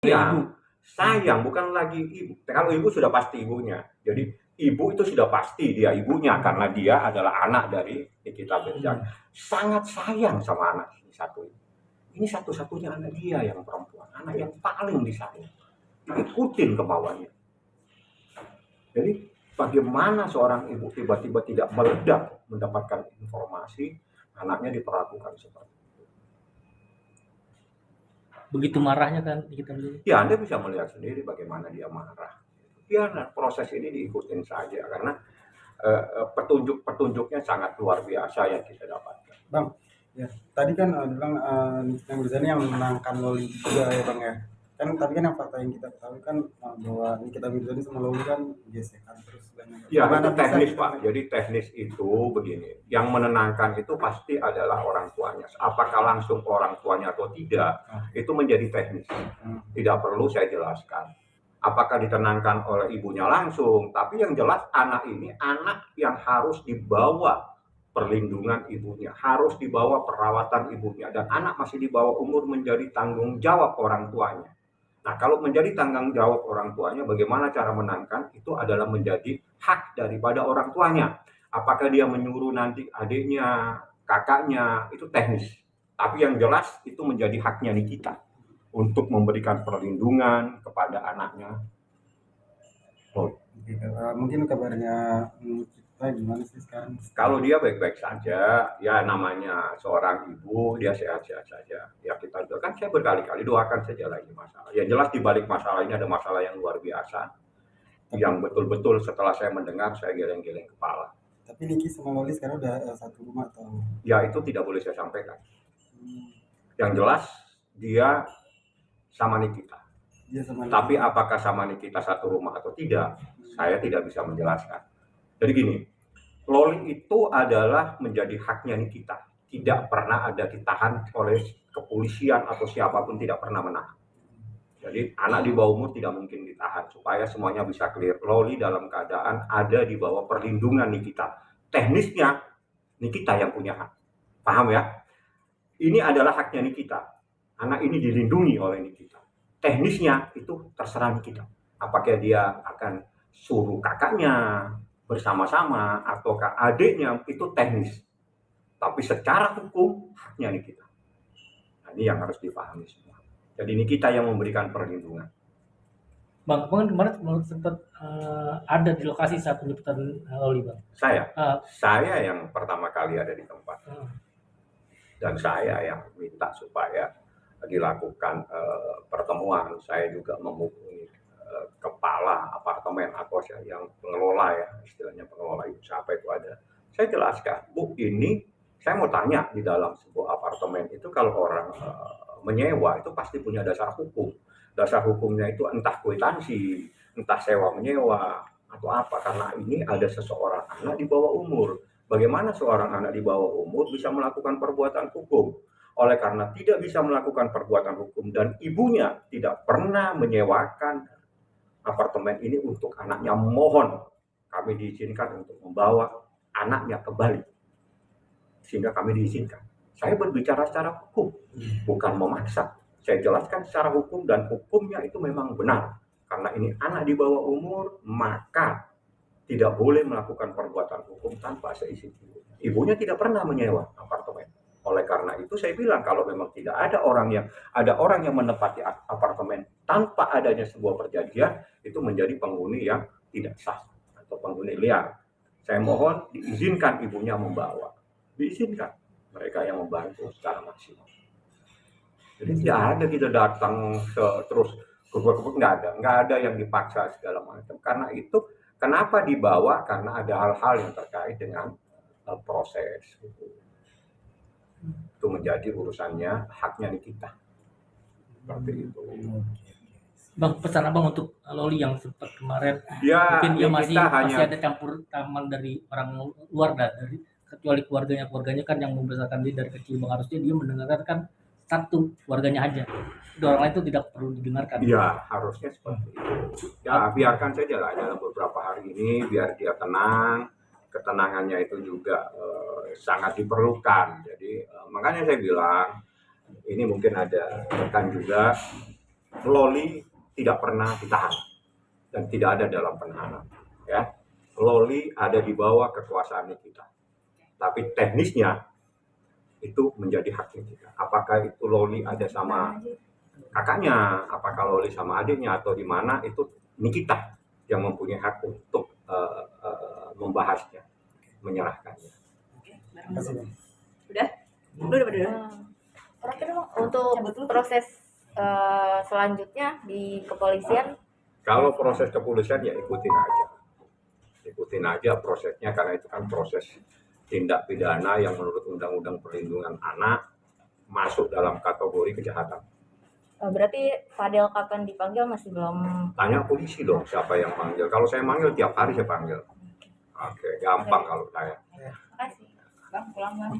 Sayang, sayang bukan lagi ibu. Kalau ibu sudah pasti ibunya. Jadi ibu itu sudah pasti dia ibunya karena dia adalah anak dari Nikita Mirzani. Sangat sayang sama anak ini satu ini. Ini satu-satunya anak dia yang perempuan, anak yang paling disayang. Ikutin kemauannya. Jadi bagaimana seorang ibu tiba-tiba tidak meledak mendapatkan informasi anaknya diperlakukan seperti itu. Begitu marahnya kan kita lihat. Ya, Anda bisa melihat sendiri bagaimana dia marah. Ya, nah, proses ini diikutin saja karena petunjuk-petunjuknya sangat luar biasa yang kita dapatkan. Bang, ya tadi kan bilang Nikita Mirzani yang menangkan Loli juga ya Bang ya. Kan tapi kan yang fakta yang kita ketahui kan bahwa Nikita Mirzani sama Loli kan gesekan terus banyak. Ya, itu teknis Pak. Jadi teknis itu begini, yang menenangkan itu pasti adalah orang tuanya. Apakah langsung orang tuanya atau tidak, itu menjadi teknis. Tidak perlu saya jelaskan. Apakah ditenangkan oleh ibunya langsung, tapi yang jelas anak ini anak yang harus dibawa perlindungan ibunya, harus dibawa perawatan ibunya, dan anak masih di bawah umur menjadi tanggung jawab orang tuanya. Nah, kalau menjadi tanggung jawab orang tuanya, bagaimana cara menangkan? Itu adalah menjadi hak daripada orang tuanya. Apakah dia menyuruh nanti adiknya, kakaknya, itu teknis. Tapi yang jelas itu menjadi haknya Nikita untuk memberikan perlindungan kepada anaknya. Mungkin kabarnya kita gimana sih sekarang? Kalau dia baik-baik saja, ya namanya seorang ibu, dia sehat-sehat saja. Ya kita doakan, saya berkali-kali doakan saja lagi masalah. Ya jelas di balik masalah ini ada masalah yang luar biasa. Yang betul-betul setelah saya mendengar, saya geleng-geleng kepala. Tapi Niki sama Loli sekarang udah satu rumah atau? Ya itu tidak boleh saya sampaikan. Yang jelas dia sama Nikita. Tapi apakah sama Nikita satu rumah atau tidak, saya tidak bisa menjelaskan. Jadi gini, Loli itu adalah menjadi haknya Nikita. Tidak pernah ada ditahan oleh kepolisian atau siapapun, tidak pernah menahan. Jadi anak di bawah umur tidak mungkin ditahan supaya semuanya bisa clear. Loli dalam keadaan ada di bawah perlindungan Nikita. Teknisnya Nikita yang punya hak. Paham ya? Ini adalah haknya Nikita. Anak ini dilindungi oleh Nikita. Teknisnya itu terserah Nikita. Apakah dia akan suruh kakaknya bersama-sama ataukah adiknya, itu teknis. Tapi secara hukum haknya Nikita. Nah, ini yang harus dipahami semua. Jadi Nikita yang memberikan perlindungan. Bang, kemarin sempat ada di lokasi saat penjemputan Loli, Bang. Saya yang pertama kali ada di tempat. Dan saya yang minta supaya dilakukan pertemuan. Saya juga menghubungi kepala apartemen atau yang pengelola ya, istilahnya pengelola usaha apa itu ada. Saya jelaskan, Bu, ini saya mau tanya, di dalam sebuah apartemen itu kalau orang menyewa itu pasti punya dasar hukum. Dasar hukumnya itu entah kwitansi, entah sewa menyewa atau apa, karena ini ada seseorang anak di bawah umur. Bagaimana seorang anak di bawah umur bisa melakukan perbuatan hukum? Oleh karena tidak bisa melakukan perbuatan hukum dan ibunya tidak pernah menyewakan apartemen ini untuk anaknya, mohon kami diizinkan untuk membawa anaknya ke Bali. Sehingga kami diizinkan. Saya berbicara secara hukum, bukan memaksa. Saya jelaskan secara hukum dan hukumnya itu memang benar. Karena ini anak di bawah umur, maka tidak boleh melakukan perbuatan hukum tanpa seizin ibunya. Ibunya tidak pernah menyewa apartemen. Oleh karena itu saya bilang, kalau memang tidak ada orang yang menempati apartemen tanpa adanya sebuah perjanjian, itu menjadi penghuni yang tidak sah atau penghuni liar. Saya mohon diizinkan ibunya membawa. Diizinkan. Mereka yang membantu secara maksimal. Jadi tidak ada kita datang terus kebuk-kebuk, nggak ada yang dipaksa segala macam. Karena itu kenapa dibawa? Karena ada hal-hal yang terkait dengan proses. Itu menjadi urusannya, haknya Nikita. Seperti itu. Bang, pesan abang untuk Loli yang sempat kemarin, ya, mungkin dia masih ada campur tangan dari orang luar, dari kecuali keluarganya kan yang membesarkan dia dari kecil. Bang, harusnya dia mendengarkan kan satu keluarganya aja, orang lain itu tidak perlu didengarkan. Ya, harusnya seperti itu. Ya, biarkan saja lah dalam beberapa hari ini, biar dia tenang. Ketenangannya itu juga sangat diperlukan. Jadi makanya saya bilang, ini mungkin ada rekan juga Loli tidak pernah ditahan dan tidak ada dalam penahanan. Ya, Loli ada di bawah kekuasaan kita. Tapi teknisnya itu menjadi haknya kita. Apakah itu Loli ada sama kakaknya, apakah Loli sama adiknya atau di mana, itu ini kita yang mempunyai hak untuk membahasnya, menyerahkannya. Terima kasih, Bang. Udah? Udah. Terakhir dong, untuk proses selanjutnya di kepolisian. Kalau proses kepolisian ya ikutin aja prosesnya, karena itu kan proses tindak pidana yang menurut Undang-Undang Perlindungan Anak masuk dalam kategori kejahatan. Berarti Fadel kapan dipanggil masih belum. Tanya polisi dong siapa yang manggil. Kalau saya manggil tiap hari saya panggil. Oke, gampang kalau saya. Makasih. Bang, pulang bang.